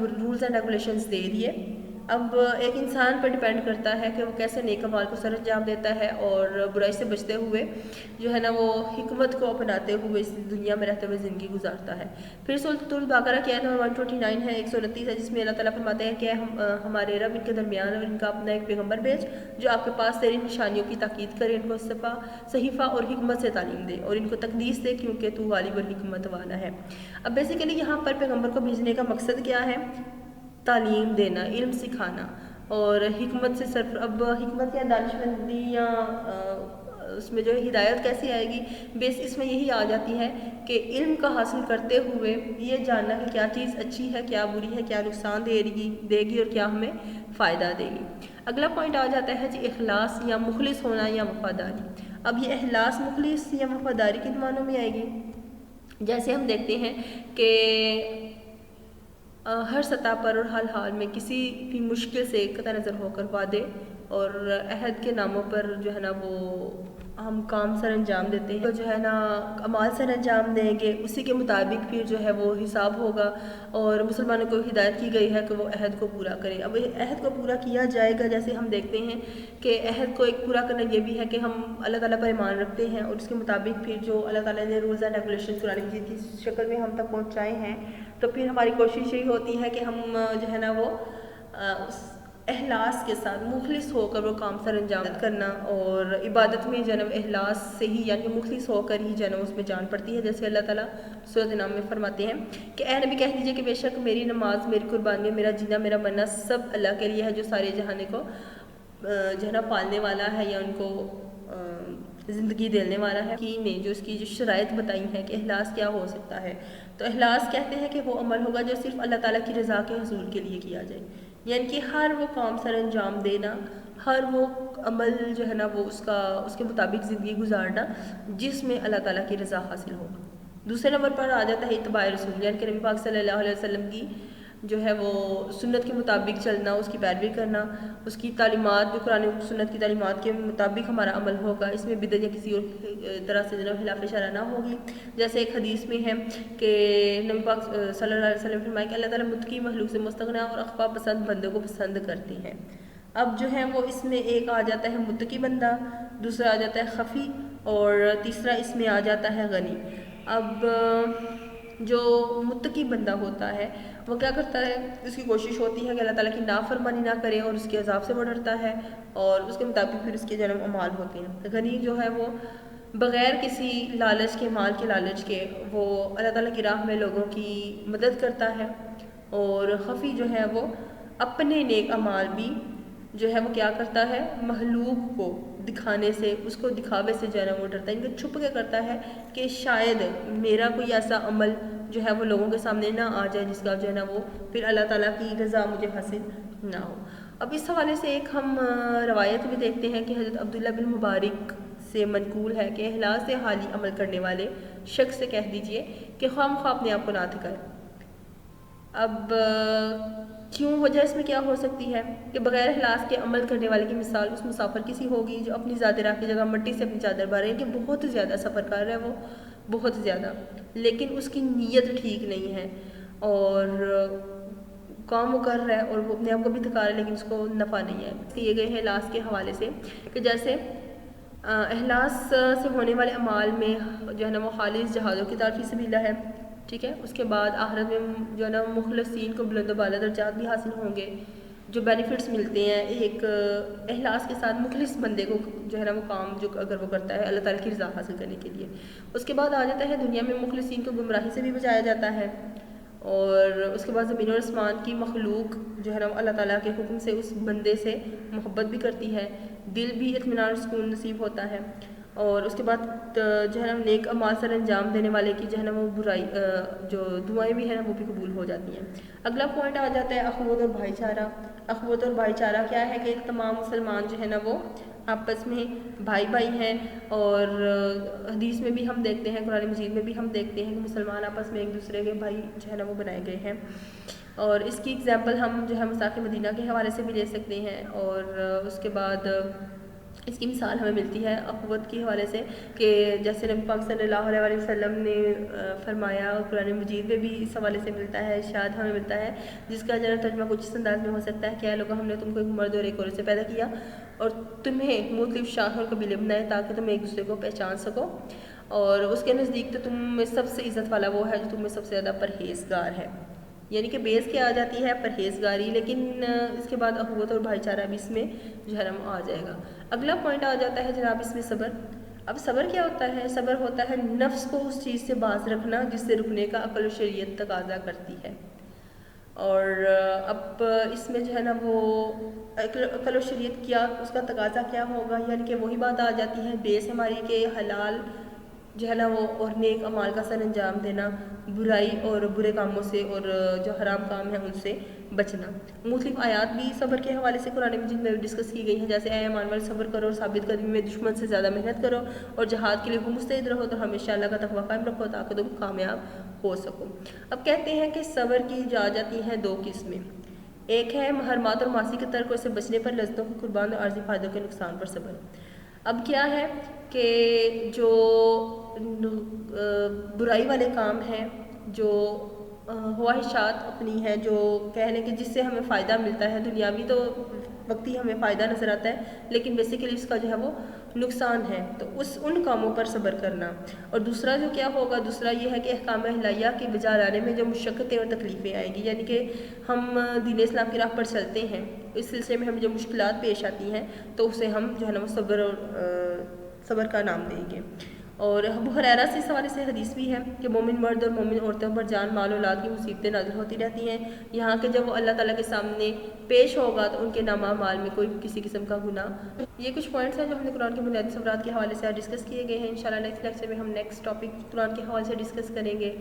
Rules and regulations دے دیے. اب ایک انسان پر ڈیپینڈ کرتا ہے کہ وہ کیسے نیک اعمال کو سر انجام دیتا ہے اور برائی سے بچتے ہوئے جو ہے نا وہ حکمت کو اپناتے ہوئے اس دنیا میں رہتے ہوئے زندگی گزارتا ہے. پھر سورۃ البقرہ کی آیت نمبر 129 ہے 129 ہے جس میں اللہ تعالیٰ فرماتے ہیں کہ ہمارے رب ان کے درمیان اور ان کا اپنا ایک پیغمبر بھیج جو آپ کے پاس تیری نشانیوں کی تاکید کرے، ان کو صحیفہ اور حکمت سے تعلیم دے اور ان کو تقدیس دے کیونکہ تو غالب اور حکمت والا ہے. اب بیسیکلی یہاں پر پیغمبر کو بھیجنے کا مقصد کیا ہے؟ تعلیم دینا، علم سکھانا اور حکمت سے صرف. اب حکمت یا دانشمندی یا اس میں جو ہے ہدایت کیسی آئے گی؟ بیس اس میں یہی آ جاتی ہے کہ علم کا حاصل کرتے ہوئے یہ جاننا کہ کیا چیز اچھی ہے، کیا بری ہے، کیا نقصان دے گی اور کیا ہمیں فائدہ دے گی. اگلا پوائنٹ آ جاتا ہے جی اخلاص یا مخلص ہونا یا وفاداری. اب یہ اخلاص، مخلص یا وفاداری کن معنوں میں آئے گی؟ جیسے ہم دیکھتے ہیں کہ ہر سطح پر اور ہر حال میں کسی بھی مشکل سے قطع نظر ہو کر وعدے اور عہد کے ناموں پر جو ہے نا وہ ہم کام سر انجام دیتے ہیں، تو جو ہے نا اعمال سر انجام دیں گے، اسی کے مطابق پھر جو ہے وہ حساب ہوگا. اور مسلمانوں کو ہدایت کی گئی ہے کہ وہ عہد کو پورا کریں. اب عہد کو پورا کیا جائے گا، جیسے ہم دیکھتے ہیں کہ عہد کو ایک پورا کرنا یہ بھی ہے کہ ہم اللہ تعالیٰ پر ایمان رکھتے ہیں اور اس کے مطابق پھر جو اللہ تعالیٰ نے رولز اینڈ ریگولیشن قرآن مجید کی شکل میں ہم تک پہنچائے ہیں، تو پھر ہماری کوشش یہی ہوتی ہے کہ ہم جو ہے نا وہ اس اخلاص کے ساتھ مخلص ہو کر وہ کام سر انجام کرنا. اور عبادت میں جنم اخلاص سے ہی یعنی مخلص ہو کر ہی جنم اس میں جان پڑتی ہے. جیسے اللہ تعالیٰ سورۃ انعام میں فرماتے ہیں کہ اے نبی کہہ دیجئے کہ بے شک میری نماز، میری قربانی، میرا جینا، میرا مرنا سب اللہ کے لیے ہے جو سارے جہانے کو جو ہے نا پالنے والا ہے یا ان کو زندگی دینے والا ہے. کہ نے جو اس کی جو شرائط بتائی ہیں کہ اخلاص کیا ہو سکتا ہے، تو اخلاص کہتے ہیں کہ وہ عمل ہوگا جو صرف اللہ تعالیٰ کی رضا کے حصول کے لیے کیا جائے. یعنی کہ ہر وہ کام سر انجام دینا، ہر وہ عمل جو ہے نا وہ اس کے مطابق زندگی گزارنا جس میں اللہ تعالیٰ کی رضا حاصل ہو. دوسرے نمبر پر آ جاتا ہے اتباع رسول، یعنی کہ نبی پاک صلی اللہ علیہ وسلم کی جو ہے وہ سنت کے مطابق چلنا، اس کی پیروی کرنا، اس کی تعلیمات جو قرآن و سنت کی تعلیمات کے مطابق ہمارا عمل ہوگا، اس میں بدعت یا کسی اور طرح سے جو خلاف شرع نہ ہوگی. جیسے ایک حدیث میں ہے کہ نبی پاک صلی اللہ علیہ وسلم فرمائے کہ اللہ تعالیٰ متقی مخلوق سے مستغنی اور اخفا پسند بندوں کو پسند کرتے ہیں. اب جو ہے وہ اس میں ایک آ جاتا ہے متقی بندہ، دوسرا آ جاتا ہے خفی اور تیسرا اس میں آ جاتا ہے غنی. اب جو متقی بندہ ہوتا ہے وہ کیا کرتا ہے؟ اس کی کوشش ہوتی ہے کہ اللہ تعالیٰ کی نافرمانی نہ کرے اور اس کے عذاب سے وہ ڈرتا ہے اور اس کے مطابق پھر اس کے جنم اعمال ہوتے ہیں. غنی جو ہے وہ بغیر کسی لالچ کے، مال کے لالچ کے، وہ اللہ تعالیٰ کی راہ میں لوگوں کی مدد کرتا ہے. اور خفی جو ہے وہ اپنے نیک اعمال بھی جو ہے وہ کیا کرتا ہے؟ مخلوق کو دکھانے سے، اس کو دکھاوے سے جو ہے نا وہ ڈرتا ہے، ان کو چھپ کے کرتا ہے کہ شاید میرا کوئی ایسا عمل جو ہے وہ لوگوں کے سامنے نہ آ جائے جس کا جو ہے نا وہ پھر اللہ تعالیٰ کی رضا مجھے حاصل نہ ہو. اب اس حوالے سے ایک ہم روایت بھی دیکھتے ہیں کہ حضرت عبداللہ بن مبارک سے منقول ہے کہ اخلاص سے حالی عمل کرنے والے شخص سے کہہ دیجئے کہ خواہ مخواہ اپنے آپ کو نہ تھکائے. اب کیوں وجہ اس میں کیا ہو سکتی ہے کہ بغیر اخلاص کے عمل کرنے والے کی مثال اس مسافر کی سی ہوگی جو اپنی ذات راہ کی جگہ مٹی سے اپنی چادر باندھے کہ بہت زیادہ سفر کر رہا ہے وہ بہت زیادہ، لیکن اس کی نیت ٹھیک نہیں ہے اور کام وہ کر رہا ہے اور وہ اپنے آپ کو بھی تھکا رہا ہے لیکن اس کو نفع نہیں ہے. کیے گئے ہیں اخلاص کے حوالے سے کہ جیسے اخلاص سے ہونے والے اعمال میں جو ہے نا وہ خالص جہادوں کی طرف فی سبیل اللہ ہے، ٹھیک ہے. اس کے بعد آخرت میں جو ہے نا مخلصین کو بلند و بالا درجات بھی حاصل ہوں گے، جو بینیفٹس ملتے ہیں ایک اخلاص کے ساتھ مخلص بندے کو جو ہے نا وہ کام جو اگر وہ کرتا ہے اللہ تعالیٰ کی رضا حاصل کرنے کے لیے. اس کے بعد آ جاتا ہے دنیا میں مخلصین کو گمراہی سے بھی بچایا جاتا ہے. اور اس کے بعد زمین اور آسمان کی مخلوق جو ہے نا اللہ تعالیٰ کے حکم سے اس بندے سے محبت بھی کرتی ہے، دل بھی اطمینان اور سکون نصیب ہوتا ہے. اور اس کے بعد جو ہے نا نیک اعمال سر انجام دینے والے کی جو ہے نا وہ برائی جو دعائیں بھی ہیں وہ بھی قبول ہو جاتی ہیں. اگلا پوائنٹ آ جاتا ہے اخوت اور بھائی چارہ. اخوت اور بھائی چارہ کیا ہے کہ تمام مسلمان جو ہے نا وہ آپس میں بھائی بھائی ہیں. اور حدیث میں بھی ہم دیکھتے ہیں، قرآن مجید میں بھی ہم دیکھتے ہیں کہ مسلمان آپس میں ایک دوسرے کے بھائی جو ہے نا وہ بنائے گئے ہیں. اور اس کی اگزامپل ہم جو ہے مساق مدینہ کے حوالے سے بھی لے سکتے ہیں. اور اس کے بعد اس کی مثال ہمیں ملتی ہے اخوت کے حوالے سے کہ جیسے نبی پاک صلی اللہ علیہ وسلم نے فرمایا، اور قرآن مجید میں بھی اس حوالے سے ملتا ہے، ارشاد ہمیں ملتا ہے جس کا جنرل ترجمہ کچھ اس انداز میں ہو سکتا ہے کہ اے لوگو، ہم نے تم کو ایک مرد اور ایک عورت سے پیدا کیا اور تمہیں مختلف شاخ اور قبیلے بنائے تاکہ تم ایک دوسرے کو پہچان سکو، اور اس کے نزدیک تو تم میں سب سے عزت والا وہ ہے جو تم میں سب سے زیادہ پرہیزگار ہے. یعنی کہ بیس کیا آ جاتی ہے پرہیزگاری، لیکن اس کے بعد اخوت اور بھائی چارہ بھی اس میں جہرم آ جائے گا. اگلا پوائنٹ آ جاتا ہے جناب اس میں صبر. اب صبر کیا ہوتا ہے؟ صبر ہوتا ہے نفس کو اس چیز سے باز رکھنا جس سے رکنے کا عقل و شریعت تقاضا کرتی ہے. اور اب اس میں جو ہے نا وہ عقل و شریعت کیا، اس کا تقاضا کیا ہوگا، یعنی کہ وہی بات آ جاتی ہے بیس ہماری کہ حلال جو ہے نا وہ اور نیک اعمال کا سر انجام دینا، برائی اور برے کاموں سے اور جو حرام کام ہیں ان سے بچنا. مختلف آیات بھی صبر کے حوالے سے قرآن مجید میں ڈسکس کی گئی ہیں، جیسے اے ایمان والے صبر کرو اور ثابت قدمی میں دشمن سے زیادہ محنت کرو اور جہاد کے لیے وہ مستعد رہو تو ہمیشہ اللہ کا تقویٰ قائم رکھو تاکہ تم کامیاب ہو سکو. اب کہتے ہیں کہ صبر کی جا جاتی ہیں دو قسمیں. ایک ہے محرمات اور معاصی کے ترک سے بچنے پر، لذتوں کو قربان اور عارضی فائدوں کے نقصان پر صبر. اب کیا ہے کہ جو برائی والے کام ہیں، جو خواہشات اپنی ہیں، جو کہہ لیں کہ جس سے ہمیں فائدہ ملتا ہے دنیاوی تو وقتی ہمیں فائدہ نظر آتا ہے، لیکن بیسیکلی اس کا جو ہے وہ نقصان ہے، تو ان کاموں پر صبر کرنا. اور دوسرا جو کیا ہوگا، دوسرا یہ ہے کہ احکام الہیہ کی بجا لانے میں جو مشقتیں اور تکلیفیں آئیں گی، یعنی کہ ہم دین اسلام کی راہ پر چلتے ہیں، اس سلسلے میں ہمیں جو مشکلات پیش آتی ہیں تو اسے ہم جو ہے نا وہ صبر کا نام دیں گے. اور ابو ہریرہ سے اس حوالے سے حدیث بھی ہے کہ مومن مرد اور مومن عورتوں پر جان مال اولاد کی مصیبتیں نازل ہوتی رہتی ہیں، یہاں کہ جب وہ اللہ تعالیٰ کے سامنے پیش ہوگا تو ان کے نامہ مال میں کوئی کسی قسم کا گناہ. یہ کچھ پوائنٹس ہیں جو ہم نے قرآن کے بنیادی ثمرات کے حوالے سے ڈسکس کیے گئے ہیں. انشاءاللہ نیکسٹ لیکچر میں ہم نیکسٹ ٹاپک قرآن کے حوالے سے ڈسکس کریں گے.